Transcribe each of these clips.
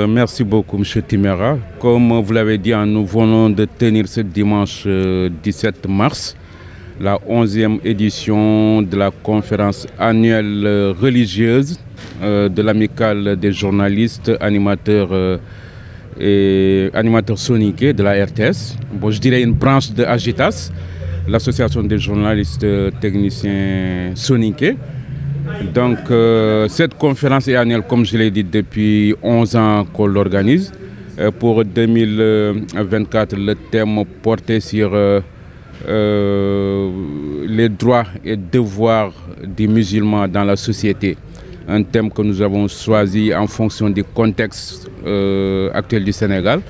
Merci beaucoup, M. Timera. Comme vous l'avez dit, nous venons de tenir ce dimanche 17 mars la 11e édition de la conférence annuelle religieuse de l'amicale des journalistes, animateurs et animateurs soniqués de la RTS. Bon, je dirais une branche de Agitas, l'association des journalistes techniciens soniqués. Donc cette conférence est annuelle, comme je l'ai dit, depuis 11 ans qu'on l'organise. Pour 2024, le thème portait sur les droits et devoirs des musulmans dans la société. Un thème que nous avons choisi en fonction du contexte actuel du Sénégal.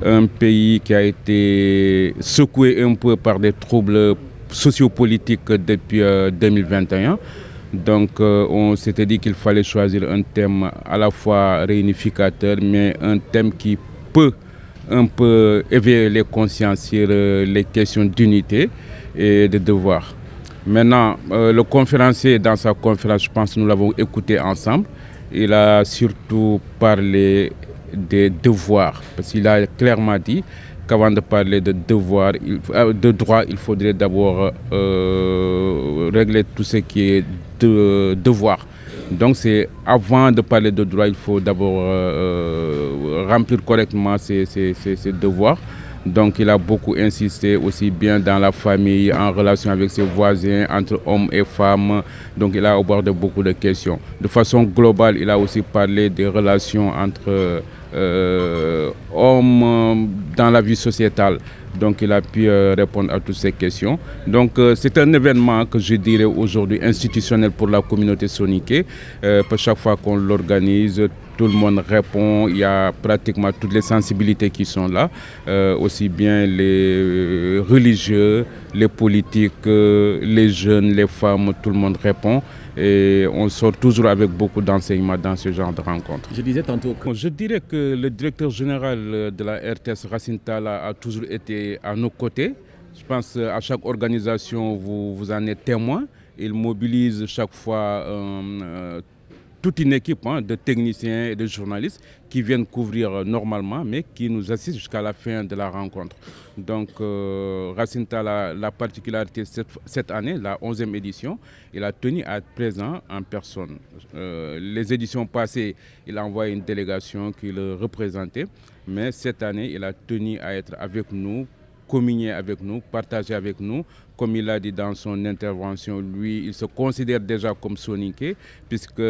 Un pays qui a été secoué un peu par des troubles sociopolitiques depuis 2021. Donc on s'était dit qu'il fallait choisir un thème à la fois réunificateur, mais un thème qui peut un peu éveiller les consciences sur les questions d'unité et de devoir. Maintenant, le conférencier, dans sa conférence, je pense que nous l'avons écouté ensemble, il a surtout parlé des devoirs, parce qu'il a clairement dit qu'avant de parler de devoirs, de droits, il faudrait d'abord régler tout ce qui est devoir. Donc c'est avant de parler de droits, il faut d'abord remplir correctement ces devoirs. Donc il a beaucoup insisté aussi bien dans la famille, en relation avec ses voisins, entre hommes et femmes. Donc il a abordé beaucoup de questions. De façon globale, il a aussi parlé des relations entre hommes dans la vie sociétale. Donc il a pu répondre à toutes ces questions. Donc c'est un événement que je dirais aujourd'hui institutionnel pour la communauté soniquée. Chaque fois qu'on l'organise, tout le monde répond, il y a pratiquement toutes les sensibilités qui sont là, aussi bien les religieux, les politiques, les jeunes, les femmes, tout le monde répond. Et on sort toujours avec beaucoup d'enseignements dans ce genre de rencontres. Je disais tantôt que... Je dirais que le directeur général de la RTS, Racine Talla, a toujours été à nos côtés. Je pense qu'à chaque organisation, vous en êtes témoin. Il mobilise chaque fois toute une équipe de techniciens et de journalistes qui viennent couvrir normalement, mais qui nous assistent jusqu'à la fin de la rencontre. Donc, Racine Talla, la particularité cette année, la 11e édition, il a tenu à être présent en personne. Les éditions passées, il a envoyé une délégation qui le représentait, mais cette année, il a tenu à être avec nous, communier avec nous, partager avec nous. Comme il a dit dans son intervention, lui, il se considère déjà comme Soninké, puisque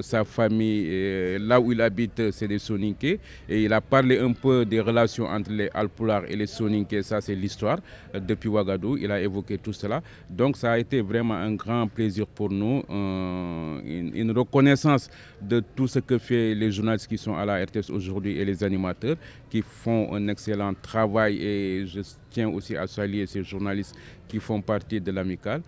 sa famille, là où il habite, c'est des Soninké. Et il a parlé un peu des relations entre les Alpulaar et les Soninké, ça c'est l'histoire. Depuis Ouagadougou, il a évoqué tout cela. Donc ça a été vraiment un grand plaisir pour nous, une reconnaissance de tout ce que font les journalistes qui sont à la RTS aujourd'hui et les animateurs qui font un excellent travail. Et je tiens aussi à saluer ces journalistes qui font partie de l'amicale,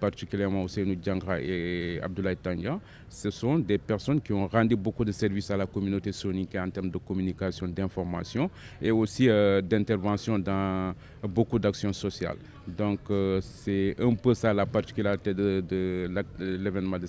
particulièrement Ousseynou Diangra et Abdoulaye Tandian. Ce sont des personnes qui ont rendu beaucoup de services à la communauté sonique en termes de communication, d'information et aussi d'intervention dans beaucoup d'actions sociales. Donc c'est un peu ça la particularité de l'événement de